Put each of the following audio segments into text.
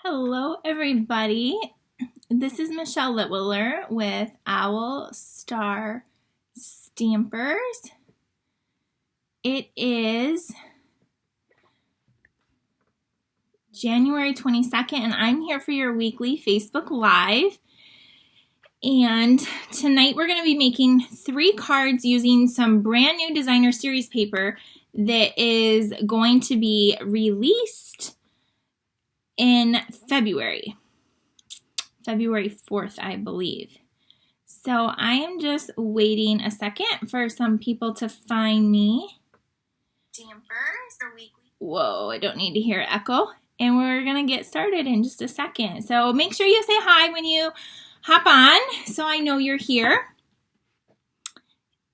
Hello, everybody. This is Michelle Litwiller with This is Michelle Litwiller with Owl Star Stampers. It is January 22nd, and I'm here for your weekly Facebook Live. And tonight we're going to be making 3 cards using some brand new designer series paper that is going to be released in February 4th, I believe. So I am just waiting a second for some people to find me. Stampers are weekly. Whoa, I don't need to hear echo. And we're going to get started in just a second. So make sure you say hi when you hop on so I know you're here.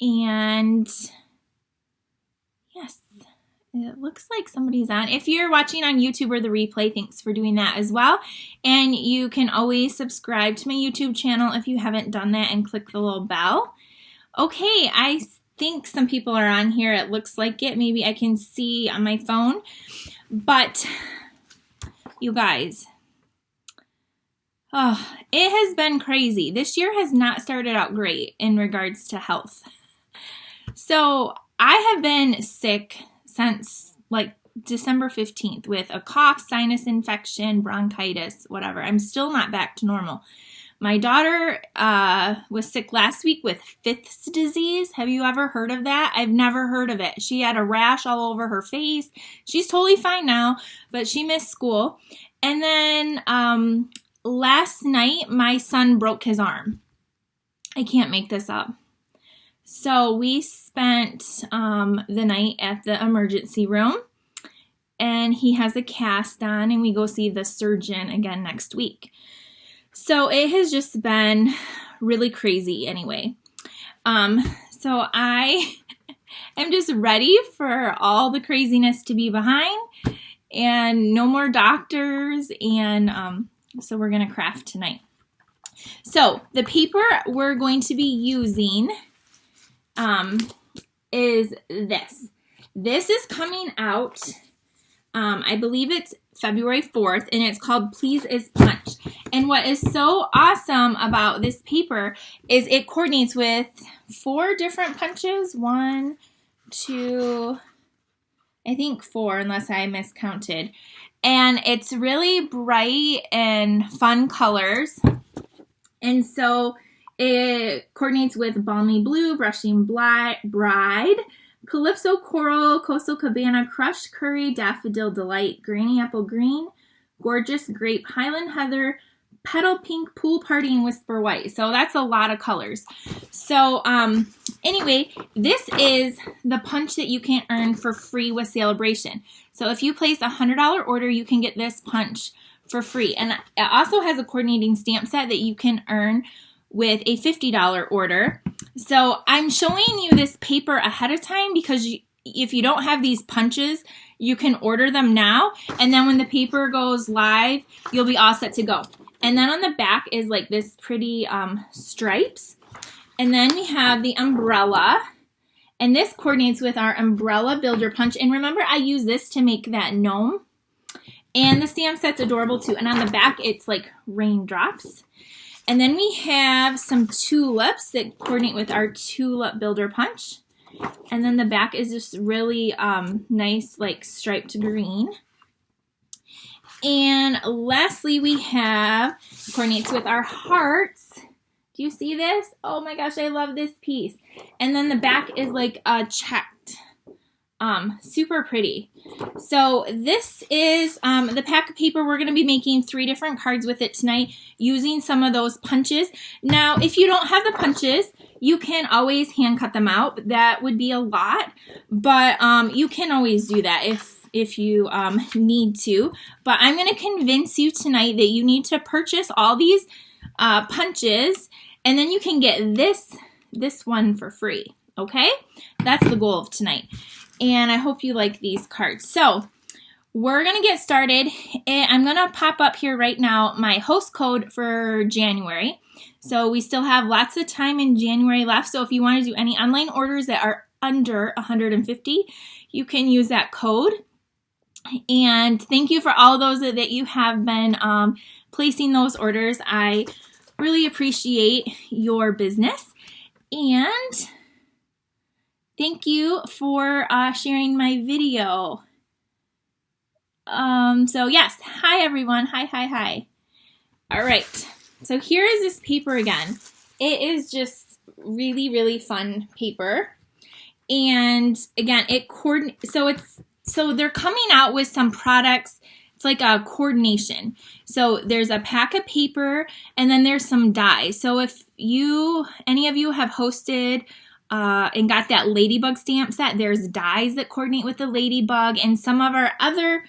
And yes. It looks like somebody's on. If you're watching on YouTube or the replay, thanks for doing that as well. And you can always subscribe to my YouTube channel if you haven't done that and click the little bell. Okay, I think some people are on here. It looks like it. Maybe I can see on my phone. But you guys, oh, it has been crazy. This year has not started out great in regards to health. So I have been sick since like December 15th with a cough, sinus infection, bronchitis, whatever. I'm still not back to normal. My daughter was sick last week with Fifth's disease. Have you ever heard of that? I've never heard of it. She had a rash all over her face. She's totally fine now, but she missed school. And then last night, my son broke his arm. I can't make this up. So we spent the night at the emergency room, and he has a cast on, and we go see the surgeon again next week. So it has just been really crazy anyway. So I am just ready for all the craziness to be behind and no more doctors, and so we're going to craft tonight. So the paper we're going to be using is this. This is coming out, I believe it's February 4th, and it's called Pleased As Punch. And what is so awesome about this paper is it coordinates with 4 different punches. 1, 2, I think 4, unless I miscounted. And it's really bright and fun colors. And so it coordinates with Balmy Blue, Brushing Bride, Calypso Coral, Coastal Cabana, Crushed Curry, Daffodil Delight, Granny Apple Green, Gorgeous Grape, Highland Heather, Petal Pink, Pool Party, and Whisper White. So that's a lot of colors. So anyway, this is the punch that you can earn for free with Celebration. So if you place a $100 order, you can get this punch for free. And it also has a coordinating stamp set that you can earn with a $50 order. So I'm showing you this paper ahead of time because if you don't have these punches, you can order them now. And then when the paper goes live, you'll be all set to go. And then on the back is like this pretty stripes. And then we have the umbrella. And this coordinates with our umbrella builder punch. And remember, I use this to make that gnome. And the stamp set's adorable too. And on the back, it's like raindrops. And then we have some tulips that coordinate with our tulip builder punch. And then the back is just really nice, like striped green. And lastly, we have coordinates with our hearts. Do you see this? Oh my gosh, I love this piece. And then the back is like checked. Super pretty. So this is the pack of paper. We're going to be making 3 different cards with it tonight using some of those punches. Now, if you don't have the punches, you can always hand cut them out. That would be a lot, but you can always do that if you need to. But I'm going to convince you tonight that you need to purchase all these punches, and then you can get this one for free. Okay? That's the goal of tonight. And I hope you like these cards. So we're going to get started. And I'm going to pop up here right now my host code for January. So we still have lots of time in January left. So if you want to do any online orders that are under $150, you can use that code. And thank you for all those that you have been placing those orders. I really appreciate your business. And thank you for sharing my video. So yes, hi everyone. Hi. All right. So here is this paper again. It is just really fun paper. And again, so they're coming out with some products. It's like a coordination. So there's a pack of paper and then there's some dies. So if any of you have hosted and got that ladybug stamp set, there's dies that coordinate with the ladybug and some of our other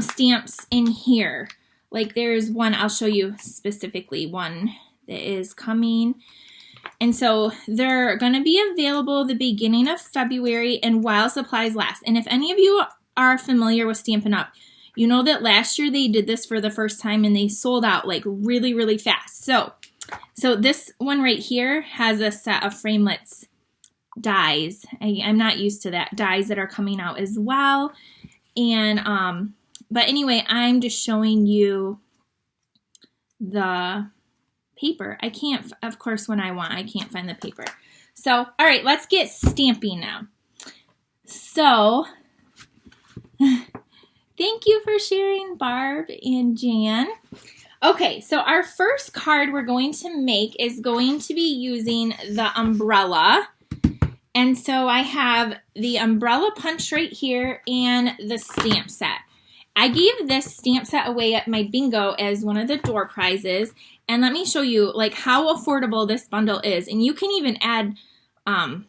stamps in here. Like there's one, I'll show you specifically one that is coming. And so they're going to be available the beginning of February and while supplies last. And if any of you are familiar with Stampin' Up, you know that last year they did this for the first time and they sold out like really fast. So this one right here has a set of framelits dies. I'm not used to that. Dies that are coming out as well. And but anyway, I'm just showing you the paper. I can't, of course, when I can't find the paper. So, all right, let's get stamping now. So, thank you for sharing, Barb and Jan. Okay, so our first card we're going to make is going to be using the umbrella. And so I have the umbrella punch right here and the stamp set. I gave this stamp set away at my bingo as one of the door prizes. And let me show you like how affordable this bundle is. And you can even add, on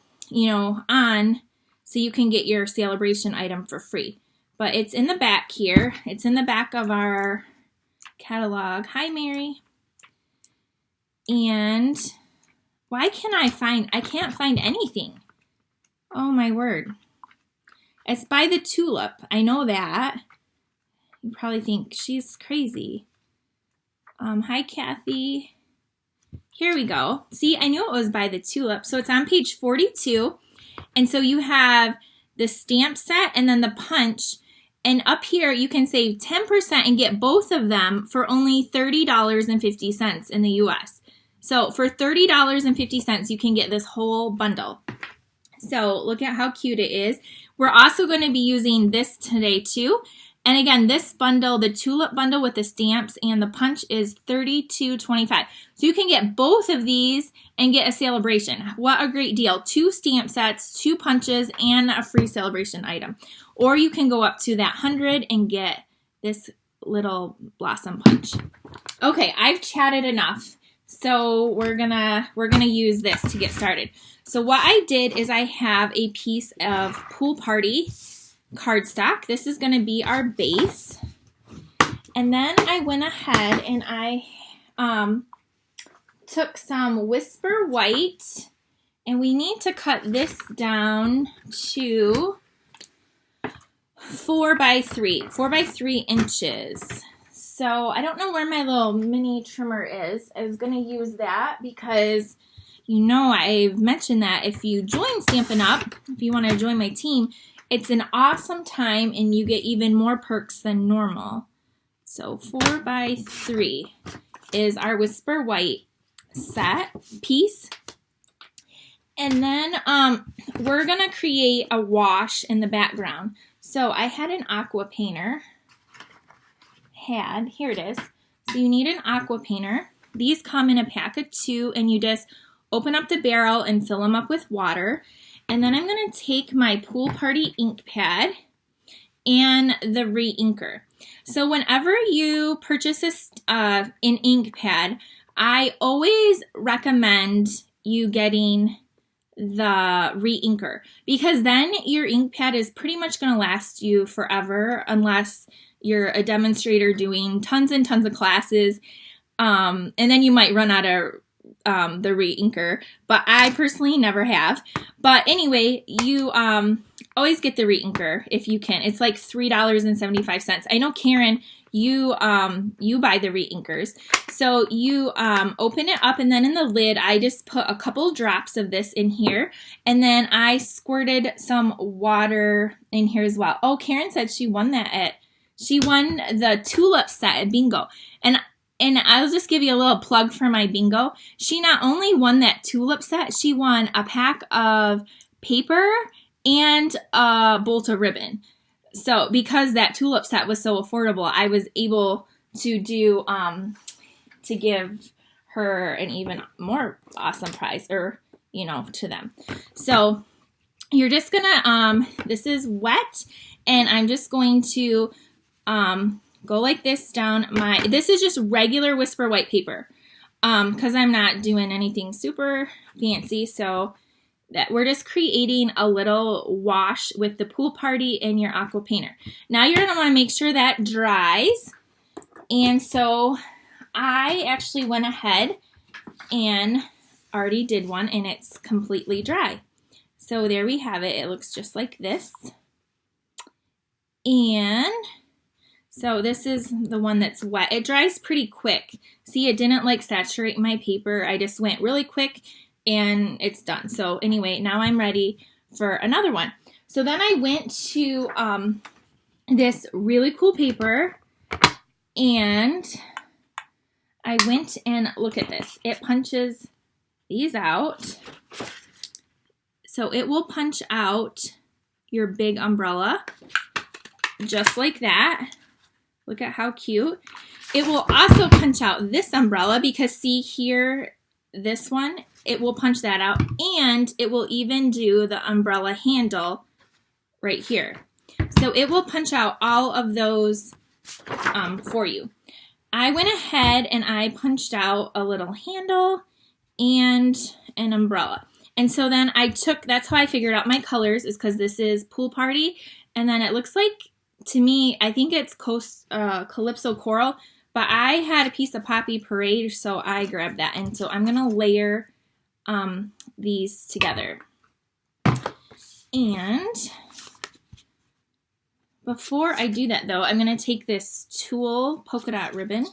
so you can get your celebration item for free. But it's in the back here. It's in the back of our catalog. Hi, Mary. And why can't I can't find anything. Oh, my word. It's by the Tulip. I know that. You probably think she's crazy. Hi, Kathy. Here we go. See, I knew it was by the Tulip. So it's on page 42. And so you have the stamp set and then the punch. And up here, you can save 10% and get both of them for only $30.50 in the U.S. So for $30.50, you can get this whole bundle. So look at how cute it is. We're also going to be using this today too. And again, this bundle, the Tulip bundle with the stamps and the punch is $32.25. So you can get both of these and get a celebration. What a great deal. 2 stamp sets, 2 punches, and a free celebration item. Or you can go up to that 100 and get this little blossom punch. Okay, I've chatted enough. So we're gonna use this to get started. So what I did is I have a piece of Pool Party cardstock. This is going to be our base. And then I went ahead and I took some Whisper White, and we need to cut this down to 4 by 3 inches. So I don't know where my little mini trimmer is. I was going to use that because I've mentioned that if you join Stampin' Up, if you want to join my team, it's an awesome time and you get even more perks than normal. So 4 by 3 is our Whisper White set piece. And then we're going to create a wash in the background. So I had an aqua painter. Here it is. So you need an aqua painter. These come in a pack of 2 and you just open up the barrel and fill them up with water. And then I'm going to take my Pool Party ink pad and the re-inker. So whenever you purchase an ink pad, I always recommend you getting the re-inker because then your ink pad is pretty much going to last you forever unless you're a demonstrator doing tons and tons of classes. And then you might run out of the re-inker, but I personally never have. But anyway, always get the reinker if you can. It's like $3.75. I know, Karen, you buy the reinkers. So you open it up, and then in the lid, I just put a couple drops of this in here, and then I squirted some water in here as well. Oh, Karen said she won she won the Tulip set at bingo. And I'll just give you a little plug for my bingo. She not only won that Tulip set, she won a pack of paper and a bolt of ribbon. So because that Tulip set was so affordable, I was able to do to give her an even more awesome prize, or to them. So you're just gonna this is wet, and I'm just going to go like this down this is just regular Whisper white paper, because I'm not doing anything super fancy. So that we're just creating a little wash with the Pool Party and your aqua painter. Now you're gonna want to make sure that dries, and so I actually went ahead and already did one, and it's completely dry. So there we have it. It looks just like this, and so this is the one that's wet. It dries pretty quick. See, it didn't like saturate my paper. I just went really quick and it's done. So anyway, now I'm ready for another one. So then I went to this really cool paper, and I went and look at this. It punches these out. So it will punch out your big umbrella just like that. Look at how cute. It will also punch out this umbrella, because see here, this one, it will punch that out, and it will even do the umbrella handle right here. So it will punch out all of those for you. I went ahead and I punched out a little handle and an umbrella. And so then that's how I figured out my colors, is because this is Pool Party, and then it looks like, to me, I think it's Calypso Coral, but I had a piece of Poppy Parade, so I grabbed that. And so I'm going to layer these together. And before I do that, though, I'm going to take this tulle polka dot ribbon,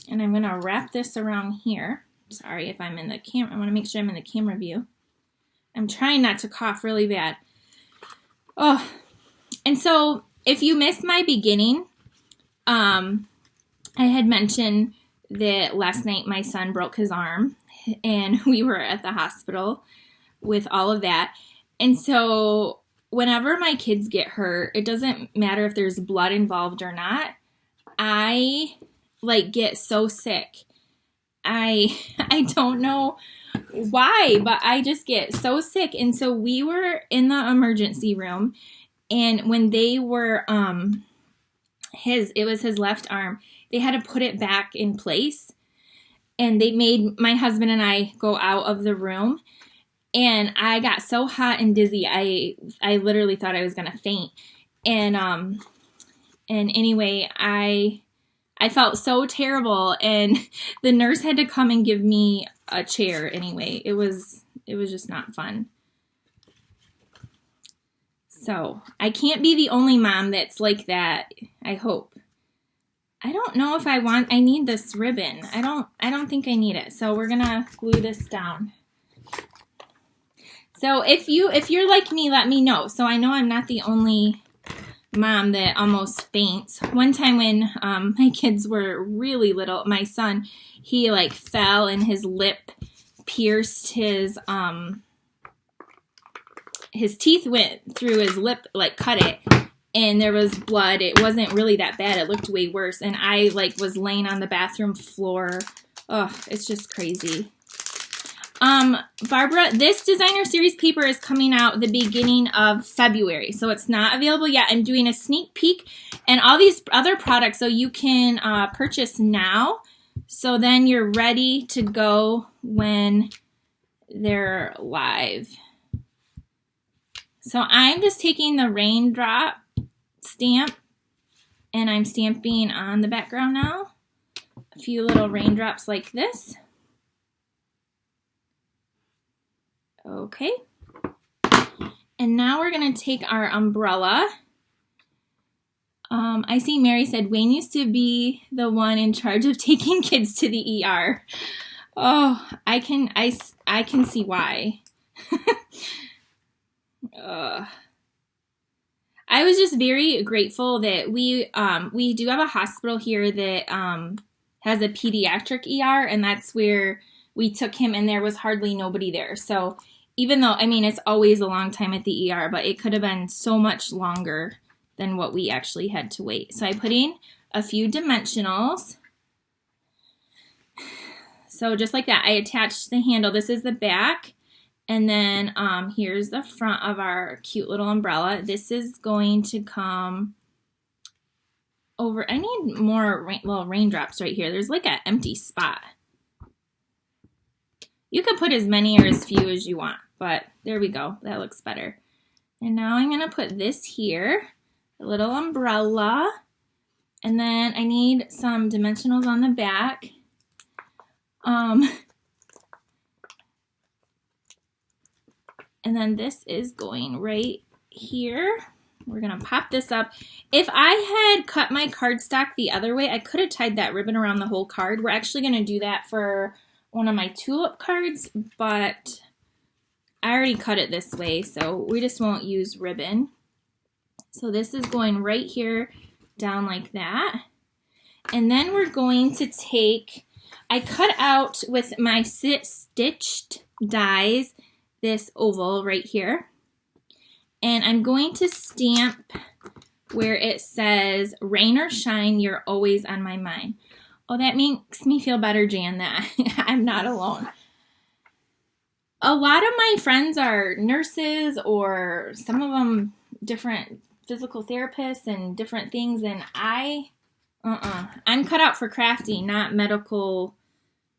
and I'm going to wrap this around here. Sorry if I'm in the camera. I want to make sure I'm in the camera view. I'm trying not to cough really bad. Oh, and so if you missed my beginning, I had mentioned that last night my son broke his arm, and we were at the hospital with all of that. And so whenever my kids get hurt, it doesn't matter if there's blood involved or not, I get so sick. I don't know why, but I just get so sick. And so we were in the emergency room, and when they were, it was his left arm, they had to put it back in place, and they made my husband and I go out of the room, and I got so hot and dizzy, I literally thought I was going to faint. And anyway, I felt so terrible, and the nurse had to come and give me a chair anyway. It was just not fun. So I can't be the only mom that's like that, I hope. I don't know if I need this ribbon. I don't think I need it. So we're gonna glue this down. So if you're like me, let me know. So I know I'm not the only mom that almost faints. One time when my kids were really little, my son, he fell and his lip pierced his teeth went through his lip, cut it, and there was blood. It wasn't really that bad. It looked way worse. And I was laying on the bathroom floor. Oh, it's just crazy. Barbara, this designer series paper is coming out the beginning of February, so it's not available yet. I'm doing a sneak peek and all these other products so you can purchase now, so then you're ready to go when they're live. So I'm just taking the raindrop stamp and I'm stamping on the background now. A few little raindrops like this. Okay. And now we're going to take our umbrella. I see Mary said Wayne used to be the one in charge of taking kids to the ER. Oh, I can see why. I was just very grateful that we do have a hospital here that has a pediatric ER, and that's where we took him, and there was hardly nobody there. So even though, I mean, it's always a long time at the ER, but it could have been so much longer than what we actually had to wait. So I put in a few dimensionals. So just like that, I attached the handle. This is the back. And then here's the front of our cute little umbrella. This is going to come over. I need more little raindrops right here. There's like an empty spot. You can put as many or as few as you want, but there we go. That looks better. And now I'm going to put this here, a little umbrella. And then I need some dimensionals on the back. And then this is going right here. We're going to pop this up. If I had cut my cardstock the other way, I could have tied that ribbon around the whole card. We're actually going to do that for one of my Tulip cards, but I already cut it this way, so we just won't use ribbon. So this is going right here down like that. And then we're going to take, I cut out with my stitched dies this oval right here, and I'm going to stamp where it says rain or shine, you're always on my mind. Oh, that makes me feel better, Jan, that I'm not alone. A lot of my friends are nurses, or some of them different physical therapists and different things, and I'm cut out for crafting, not medical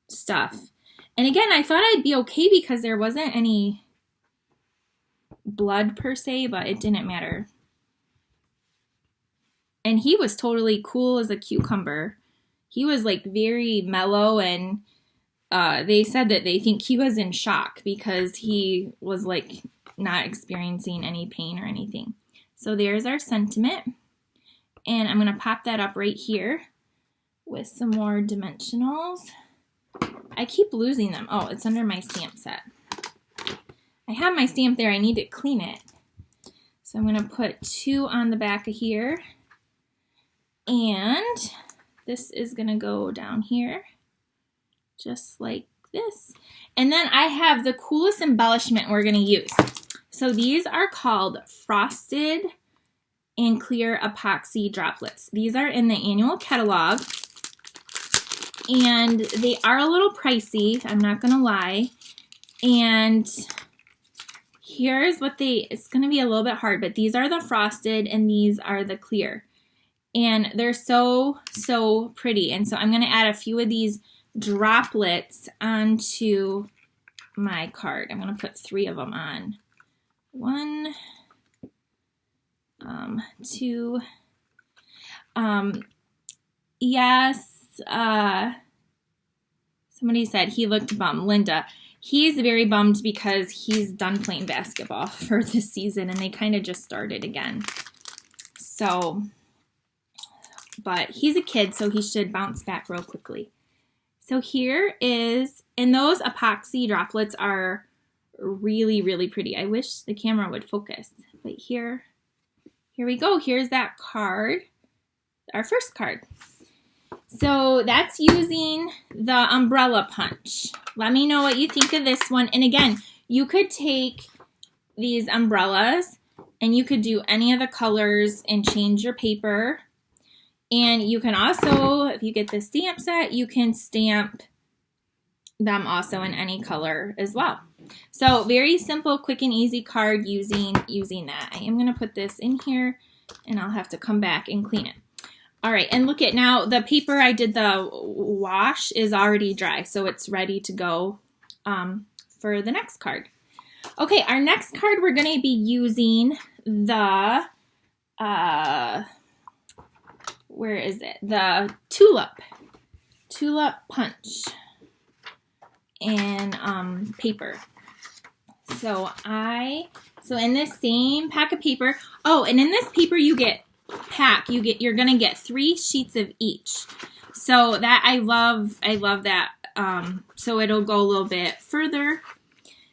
stuff. And again, I thought I'd be okay because there wasn't any blood per se, but it didn't matter. And he was totally cool as a cucumber. He was like very mellow, and they said that they think he was in shock because he was like not experiencing any pain or anything. So there's our sentiment. And I'm going to pop that up right here with some more dimensionals. I keep losing them. Oh, it's under my stamp set. I have my stamp there. I need to clean it. So I'm going to put 2 on the back of here. And this is going to go down here, just like this. And then I have the coolest embellishment we're going to use. So these are called Frosted and Clear Epoxy Droplets. These are in the annual catalog. And they are a little pricey, I'm not going to lie. And here's what it's going to be a little bit hard, but these are the frosted and these are the clear. And they're so, so pretty. And so I'm going to add a few of these droplets onto my card. I'm going to put 3 of them on. 1, 2. Yes. Somebody said he looked bummed. Linda. He's very bummed because he's done playing basketball for this season and they kind of just started again. So, but he's a kid, so he should bounce back real quickly. So here is, and those epoxy droplets are really, really pretty. I wish the camera would focus, but here we go. Here's that card, our first card. So that's using the umbrella punch. Let me know what you think of this one. And again, you could take these umbrellas and you could do any of the colors and change your paper. And you can also, if you get the stamp set, you can stamp them also in any color as well. So very simple, quick and easy card using that. I am going to put this in here and I'll have to come back and clean it. All right, and look at now, the paper I did the wash is already dry, so it's ready to go for the next card. Okay, our next card we're going to be using the, where is it? The Tulip Punch and paper. So So in this same pack of paper, oh, and in this paper you're gonna get 3 sheets of each. So that I love that. So it'll go a little bit further.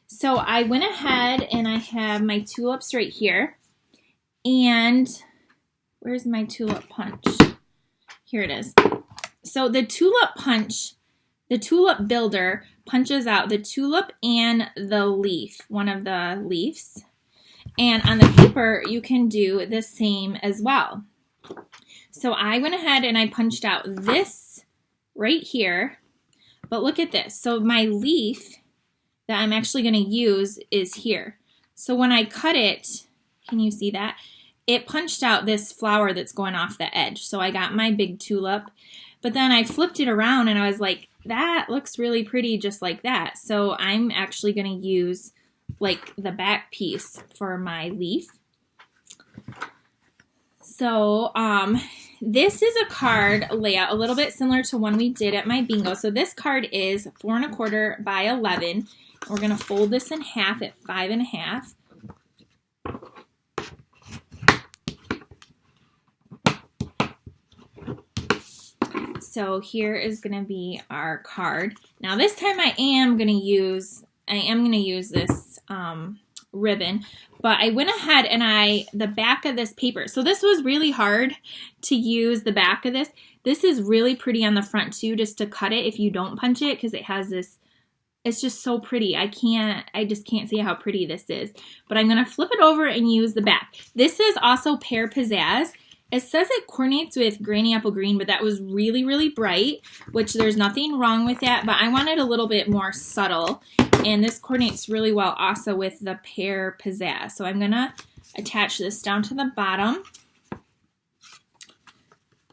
So I went ahead and I have my tulips right here. And where's my tulip punch? Here it is. So the tulip builder punches out the tulip and the leaf, one of the leaves. And on the paper, you can do the same as well. So I went ahead and I punched out this right here. But look at this. So my leaf that I'm actually going to use is here. So when I cut it, can you see that? It punched out this flower that's going off the edge. So I got my big tulip. But then I flipped it around and I was like, that looks really pretty just like that. So I'm actually going to use like the back piece for my leaf. So this is a card layout a little bit similar to one we did at my bingo. So this card is 4 1/4 by 11. We're going to fold this in half at 5 1/2. So here is going to be our card. Now this time I am going to use this ribbon, but I went ahead and the back of this paper. So this was really hard to use the back of this. This is really pretty on the front too, just to cut it if you don't punch it, because it has this, it's just so pretty. I just can't see how pretty this is. But I'm going to flip it over and use the back. This is also Pear Pizzazz. It says it coordinates with Granny Apple Green, but that was really, really bright, which there's nothing wrong with that, but I wanted a little bit more subtle, and this coordinates really well also with the Pear Pizzazz. So I'm going to attach this down to the bottom,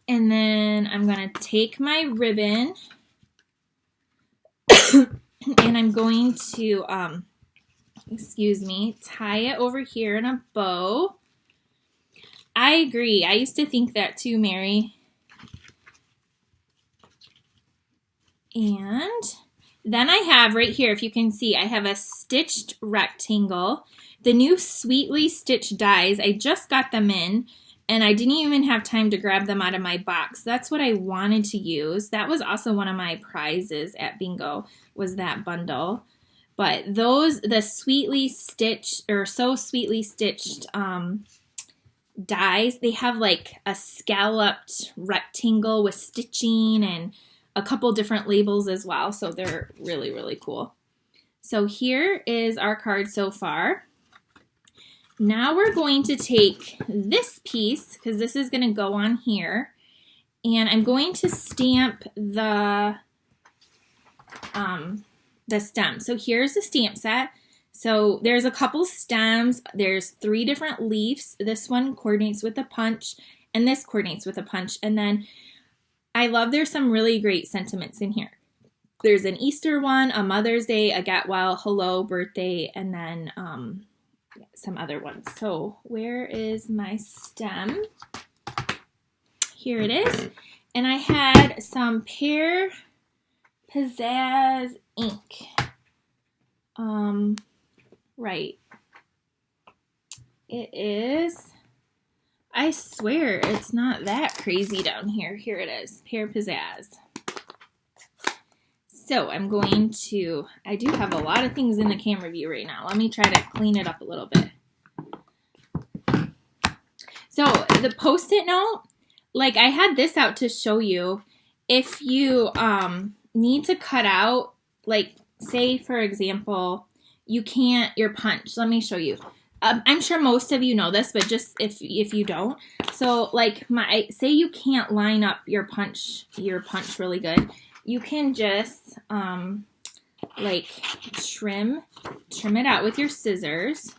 and then I'm going to take my ribbon, and I'm going to, tie it over here in a bow. I agree. I used to think that too, Mary. And then I have right here, if you can see, I have a stitched rectangle. The new Sweetly Stitched dies, I just got them in, and I didn't even have time to grab them out of my box. That's what I wanted to use. That was also one of my prizes at bingo, was that bundle. But the Sweetly Stitched, or So Sweetly Stitched dies, they have like a scalloped rectangle with stitching and a couple different labels as well, so they're really, really cool. So here is our card so far. Now we're going to take this piece, because this is going to go on here, and I'm going to stamp the stem. So here's the stamp set. So there's a couple stems, there's 3 different leaves. This one coordinates with a punch, and this coordinates with a punch. And then I love there's some really great sentiments in here. There's an Easter one, a Mother's Day, a get well, hello, birthday, and then some other ones. So where is my stem? Here it is. And I had some Pear Pizzazz ink. Right. It is, I swear it's not that crazy down here. Here it is, Pear Pizzazz. So I'm going to, I do have a lot of things in the camera view right now. Let me try to clean it up a little bit. So the Post-it note, like I had this out to show you, if you need to cut out, like say for example, you can't, your punch. Let me show you. I'm sure most of you know this, but just if you don't. So like say you can't line up your punch really good. You can just like trim it out with your scissors.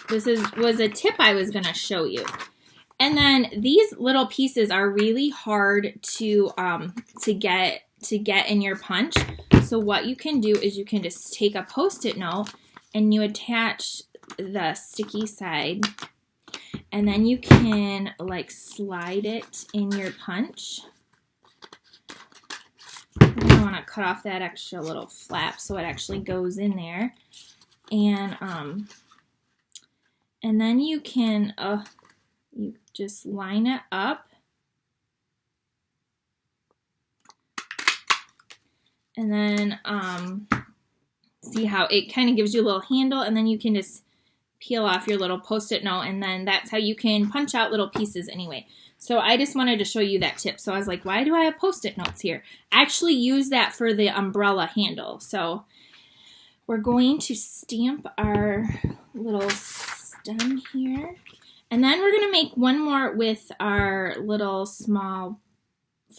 This was a tip I was gonna show you. And then these little pieces are really hard to get in your punch. So what you can do is you can just take a Post-it note and you attach the sticky side, and then you can like slide it in your punch. I want to cut off that extra little flap so it actually goes in there. and then you can you just line it up, and then see how it kind of gives you a little handle, and then you can just peel off your little Post-it note, and then that's how you can punch out little pieces anyway. So I just wanted to show you that tip. So I was like, why do I have Post-it notes here? I actually use that for the umbrella handle. So we're going to stamp our little stem here. And then we're going to make one more with our little small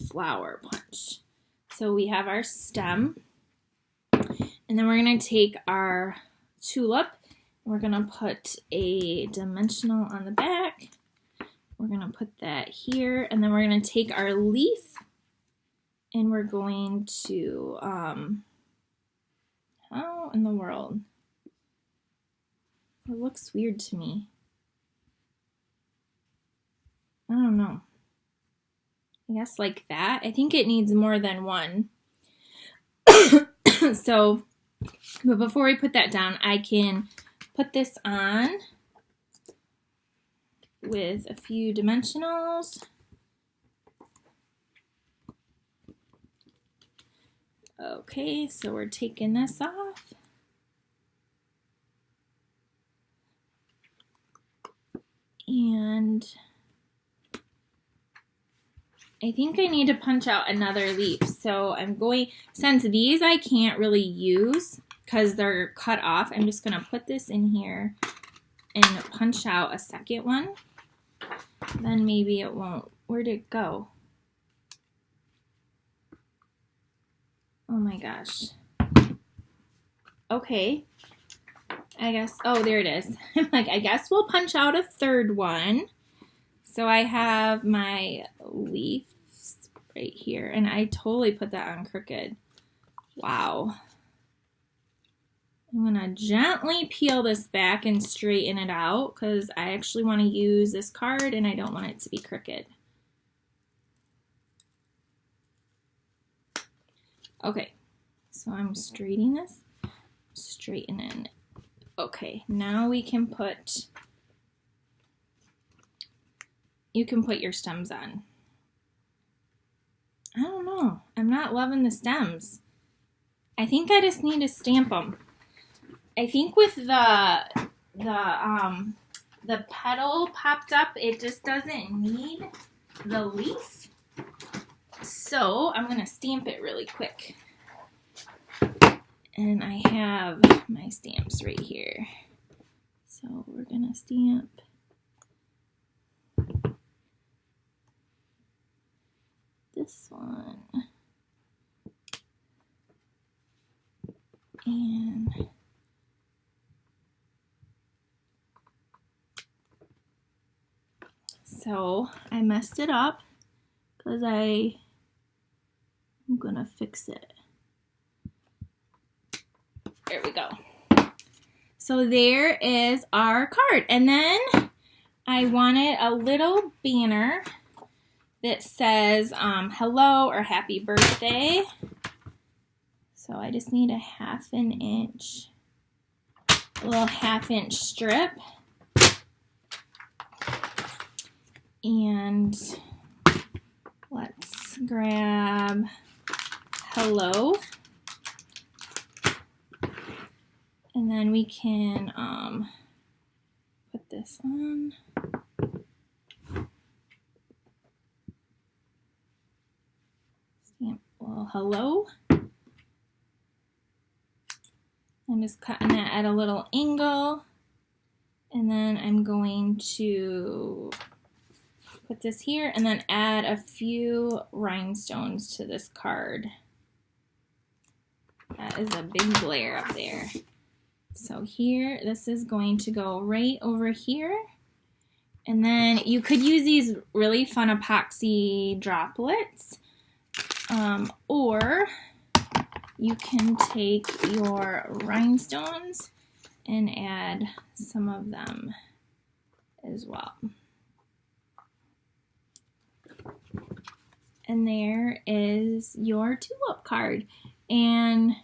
flower punch. So we have our stem. And then we're going to take our tulip. We're going to put a dimensional on the back. We're going to put that here, and then we're going to take our leaf, and we're going to, how in the world? It looks weird to me. I don't know. I guess like that. I think it needs more than one. So, but before we put that down, I can put this on with a few dimensionals. Okay, so we're taking this off. And I think I need to punch out another leaf. So I'm going, since these I can't really use because they're cut off, I'm just going to put this in here and punch out a second one. Then maybe it won't. Where'd it go? Oh my gosh. Okay. I guess, oh, there it is. I'm like, I guess we'll punch out a third one. So I have my leaves right here, and I totally put that on crooked. Wow. I'm gonna gently peel this back and straighten it out because I actually want to use this card and I don't want it to be crooked. Okay, so I'm straightening this, straightening it. Okay, now we can put, you can put your stems on. I don't know, I'm not loving the stems. I think I just need to stamp them. I think with the petal popped up, it just doesn't need the leaf. So I'm gonna stamp it really quick. And I have my stamps right here. So we're gonna stamp this one. And so I messed it up because I'm gonna fix it. There we go. So there is our card. And then I wanted a little banner that says hello or happy birthday. So I just need a 1/2 inch, a little 1/2 inch strip. And let's grab hello. And then we can put this on. Stamp a little hello. I'm just cutting that at a little angle. And then I'm going to put this here and then add a few rhinestones to this card. That is a big glare up there. So here, this is going to go right over here. And then you could use these really fun epoxy droplets, or you can take your rhinestones and add some of them as well. And there is your tulip card. And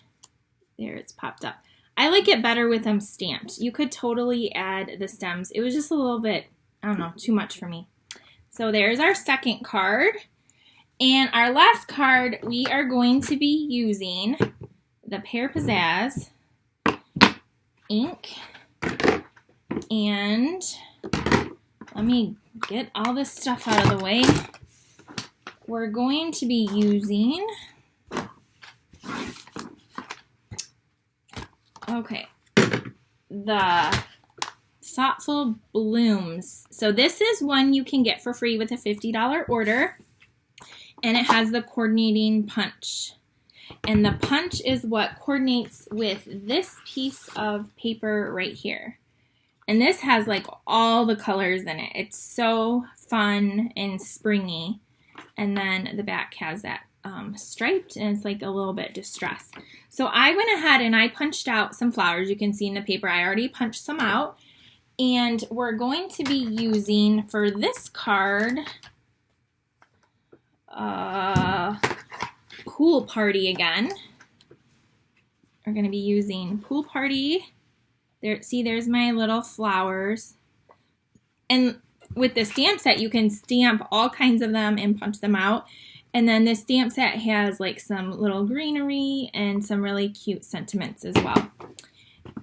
there it's popped up. I like it better with them stamped. You could totally add the stems. It was just a little bit, I don't know, too much for me. So there's our second card. And our last card, we are going to be using the Pear Pizzazz ink. And let me get all this stuff out of the way. We're going to be using, okay, the Thoughtful Blooms. So this is one you can get for free with a $50 order. And it has the coordinating punch. And the punch is what coordinates with this piece of paper right here. And this has like all the colors in it. It's so fun and springy. And then the back has that striped, and it's like a little bit distressed. So I went ahead and I punched out some flowers. You can see in the paper I already punched some out. And we're going to be using, for this card, Pool Party again. We're going to be using Pool Party. There, see, there's my little flowers. And with the stamp set, you can stamp all kinds of them and punch them out. And then this stamp set has like some little greenery and some really cute sentiments as well.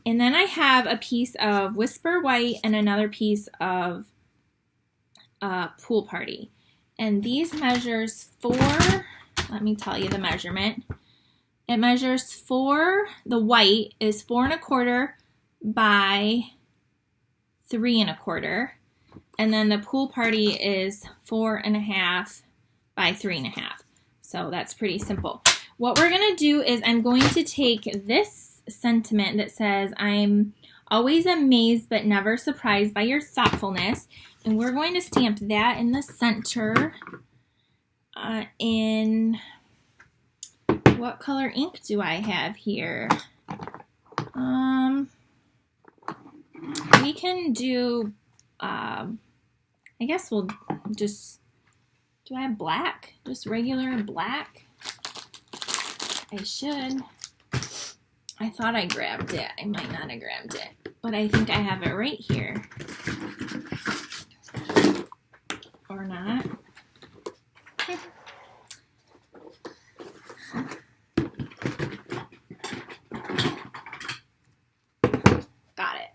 And then I have a piece of Whisper White and another piece of Pool Party. And these measures 4, let me tell you the measurement. It measures 4, the white is 4 1/4 by 3 1/4. And then the Pool Party is 4 1/2 by 3 1/2. So that's pretty simple. What we're going to do is I'm going to take this sentiment that says, I'm always amazed but never surprised by your thoughtfulness. And we're going to stamp that in the center. In what color ink do I have here? We can do, I guess we'll just, do I have black? Just regular black? I should. I thought I grabbed it. I might not have grabbed it, but I think I have it right here. Or not. Got it.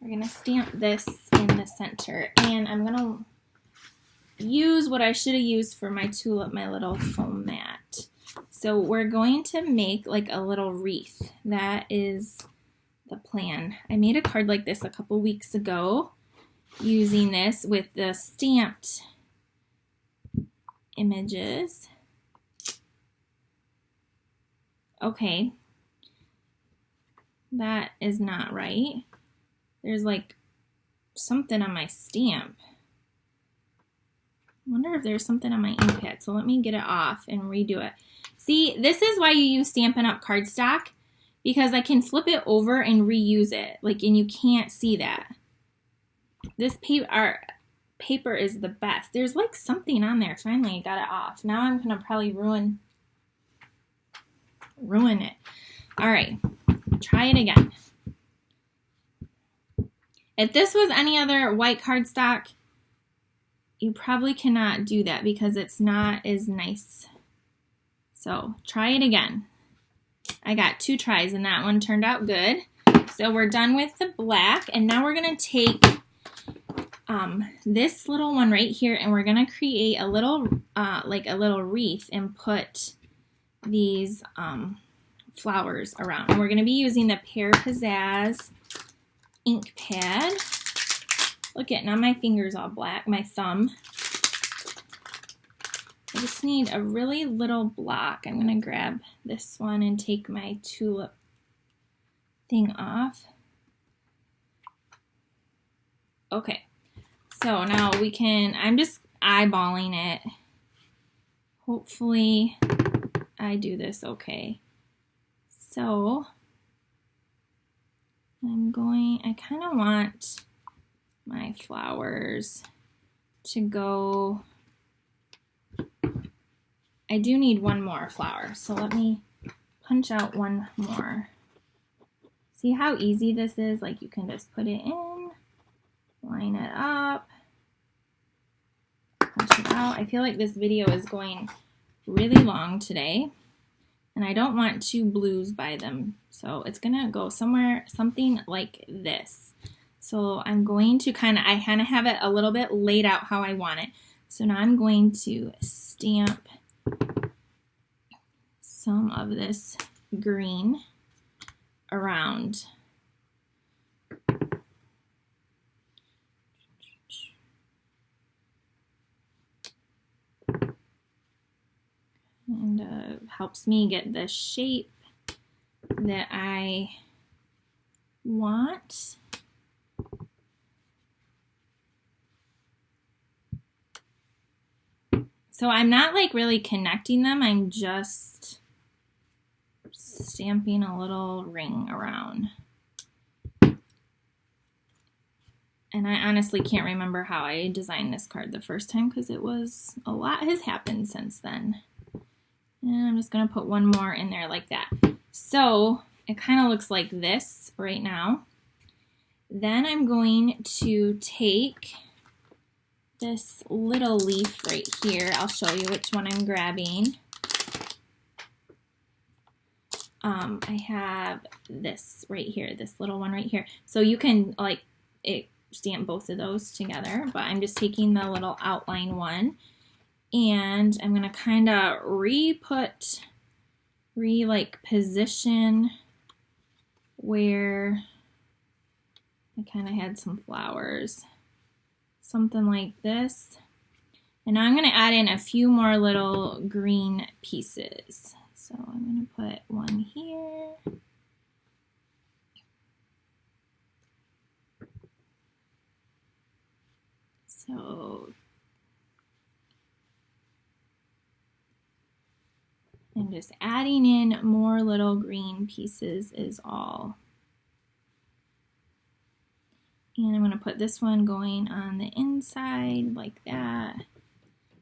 We're going to stamp this in the center, and I'm going to use what I should have used for my tulip, my little foam mat. So we're going to make like a little wreath. That is the plan. I made a card like this a couple weeks ago using this with the stamped images. Okay, that is not right. There's like something on my stamp. I wonder if there's something on my ink pad. So let me get it off and redo it. See, this is why you use Stampin' Up! Cardstock, because I can flip it over and reuse it. Like, and you can't see that. This paper is the best. There's like something on there. Finally, I got it off. Now I'm gonna probably ruin it. All right, try it again. If this was any other white cardstock, you probably cannot do that because it's not as nice. So try it again. I got 2 tries and that one turned out good. So we're done with the black, and now we're gonna take this little one right here, and we're gonna create a little like a little wreath and put these flowers around. And we're gonna be using the Pear Pizzazz ink pad. Look at, now my finger's all black, my thumb. I just need a really little block. I'm gonna grab this one and take my tulip thing off. Okay, so now we can, I'm just eyeballing it. Hopefully I do this okay. So I kind of want my flowers to go, I do need one more flower, so let me punch out one more. See how easy this is? Like you can just put it in, line it up, punch it out. I feel like this video is going really long today, and I don't want two blues by them. So it's gonna go somewhere, something like this. So I'm going to I kind of have it a little bit laid out how I want it. So now I'm going to stamp some of this green around. And helps me get the shape that I want. So I'm not like really connecting them, I'm just stamping a little ring around. And I honestly can't remember how I designed this card the first time because it was, a lot has happened since then. And I'm just gonna put one more in there like that. So it kind of looks like this right now. Then I'm going to take this little leaf right here. I'll show you which one I'm grabbing. I have this right here, this little one right here. So you can like stamp both of those together, but I'm just taking the little outline one, and I'm gonna kind of position where I kind of had some flowers, something like this. And now I'm gonna add in a few more little green pieces. So I'm gonna put one here. So I'm just adding in more little green pieces is all. And I'm going to put this one going on the inside like that.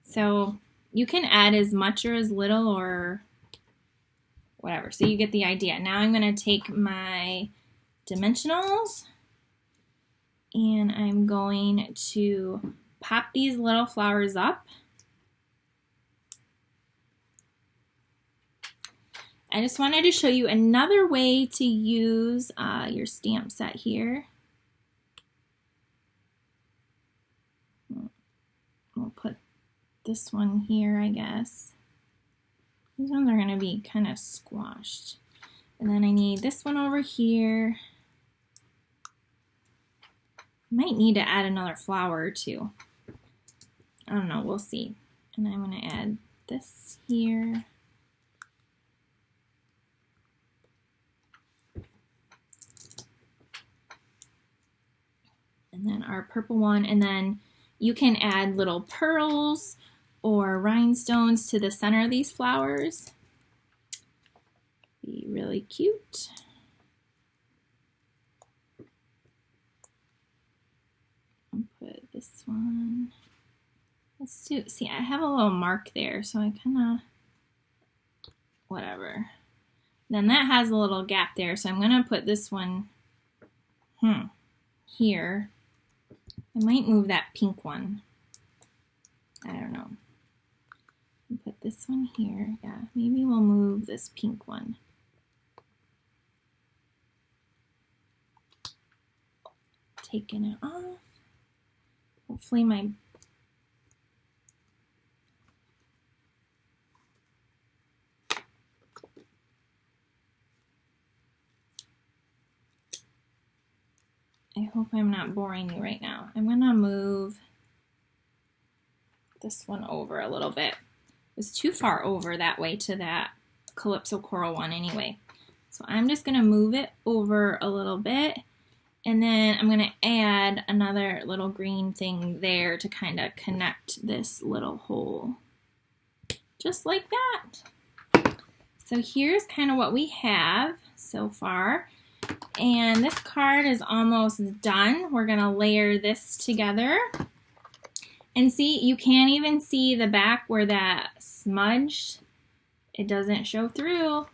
So you can add as much or as little or whatever. So you get the idea. Now I'm going to take my dimensionals and I'm going to pop these little flowers up. I just wanted to show you another way to use your stamp set here. We'll put this one here, I guess. These ones are going to be kind of squashed. And then I need this one over here. Might need to add another flower or two. I don't know, we'll see. And I'm going to add this here. And then our purple one, and then you can add little pearls or rhinestones to the center of these flowers. Be really cute. I'll put this one. Let's do, see, I have a little mark there, so I kind of, whatever. Then that has a little gap there, so I'm going to put this one here. I might move that pink one. I don't know. I'll put this one here. Yeah, maybe we'll move this pink one. Taking it off. Hopefully my I hope I'm not boring you right now. I'm gonna move this one over a little bit. It was too far over that way to that Calypso Coral one anyway. So I'm just gonna move it over a little bit, and then I'm gonna add another little green thing there to kind of connect this little hole. Just like that. So here's kind of what we have so far. And this card is almost done. We're gonna layer this together. And see, you can't even see the back where that smudged. It doesn't show through.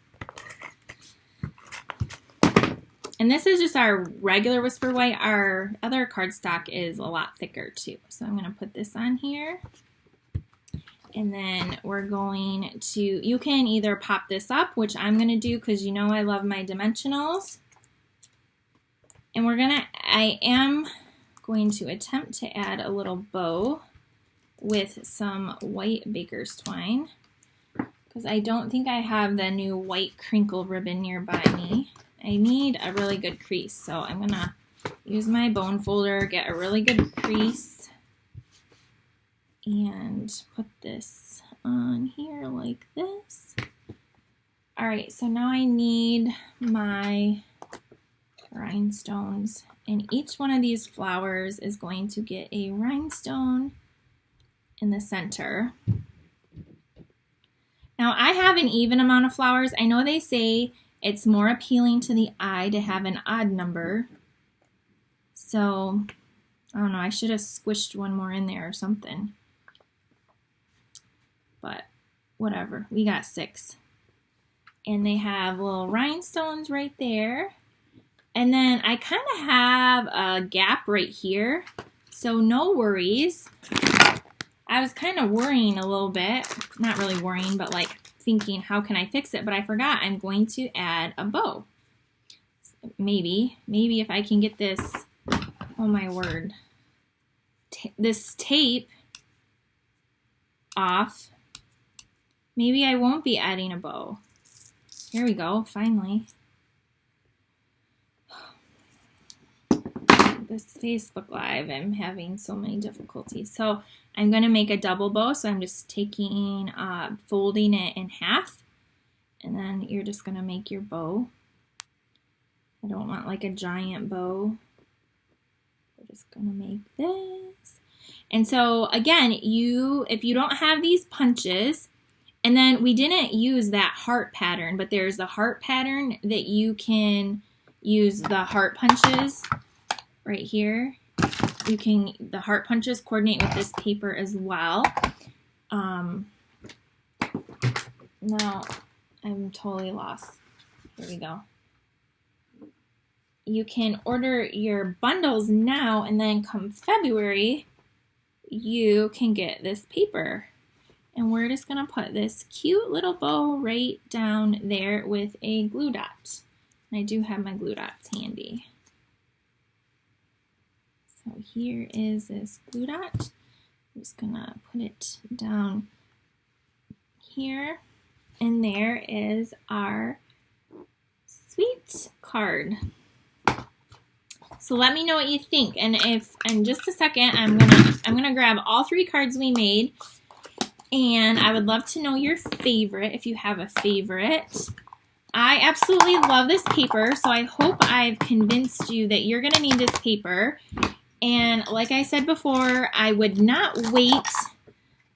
And this is just our regular Whisper White. Our other cardstock is a lot thicker too. So I'm going to put this on here. And then we're going to, you can either pop this up, which I'm going to do because you know I love my dimensionals. And I am going to attempt to add a little bow with some white baker's twine because I don't think I have the new white crinkle ribbon nearby me. I need a really good crease, so I'm going to use my bone folder, get a really good crease, and put this on here like this. All right, so now I need my rhinestones, and each one of these flowers is going to get a rhinestone in the center. Now I have an even amount of flowers. I know they say it's more appealing to the eye to have an odd number. So, I don't know, I should have squished one more in there or something. But whatever, we got 6. And they have little rhinestones right there. And then I kind of have a gap right here. So no worries. I was kind of worrying a little bit. Not really worrying, but like thinking, how can I fix it? But I forgot I'm going to add a bow. Maybe if I can get this, oh my word, this tape off, maybe I won't be adding a bow. Here we go, finally. This Facebook Live, I'm having so many difficulties. So I'm going to make a double bow. So I'm just taking, folding it in half. And then you're just going to make your bow. I don't want like a giant bow. We're just going to make this. And so again, if you don't have these punches, and then we didn't use that heart pattern, but there's the heart pattern that you can use the heart punches right here. The heart punches coordinate with this paper as well. Now I'm totally lost. Here we go. You can order your bundles now, and then come February, you can get this paper. And we're just gonna put this cute little bow right down there with a glue dot. And I do have my glue dots handy. So here is this glue dot. I'm just gonna put it down here. And there is our sweet card. So let me know what you think. And if in just a second, I'm gonna grab all 3 cards we made. And I would love to know your favorite, if you have a favorite. I absolutely love this paper, so I hope I've convinced you that you're gonna need this paper. And like I said before, I would not wait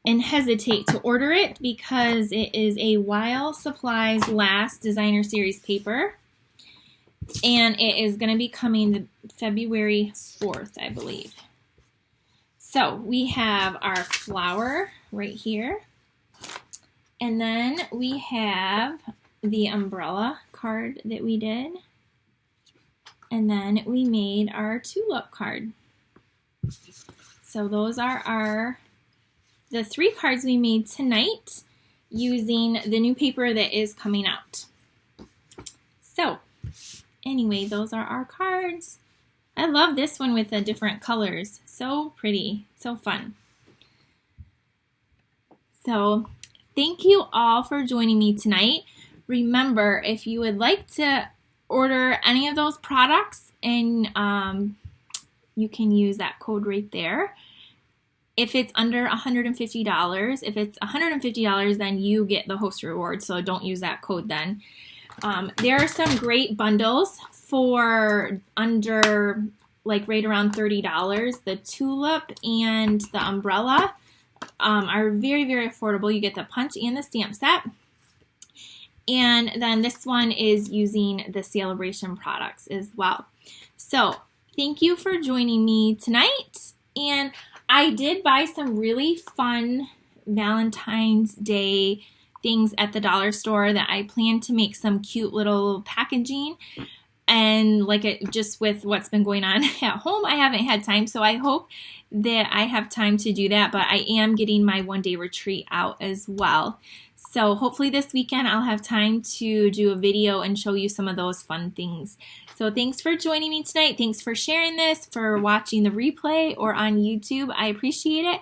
and hesitate to order it because it is a While Supplies Last Designer Series paper. And it is going to be coming February 4th, I believe. So we have our flower right here. And then we have the umbrella card that we did. And then we made our tulip card. So those are the 3 cards we made tonight using the new paper that is coming out. So anyway, those are our cards. I love this one with the different colors. So pretty, so fun. So thank you all for joining me tonight. Remember, if you would like to order any of those products, and you can use that code right there. If it's under $150, if it's $150, then you get the host reward, so don't use that code then. There are some great bundles for under, like right around $30. The tulip and the umbrella are very, very affordable. You get the punch and the stamp set. And then this one is using the Celebration products as well. So thank you for joining me tonight. And I did buy some really fun Valentine's Day things at the dollar store that I plan to make some cute little packaging. And just with what's been going on at home, I haven't had time. So I hope that I have time to do that. But I am getting my one-day retreat out as well. So hopefully this weekend I'll have time to do a video and show you some of those fun things. So thanks for joining me tonight. Thanks for sharing this, for watching the replay or on YouTube. I appreciate it.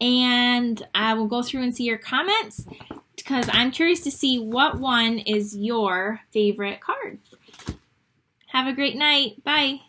And I will go through and see your comments because I'm curious to see what one is your favorite card. Have a great night. Bye.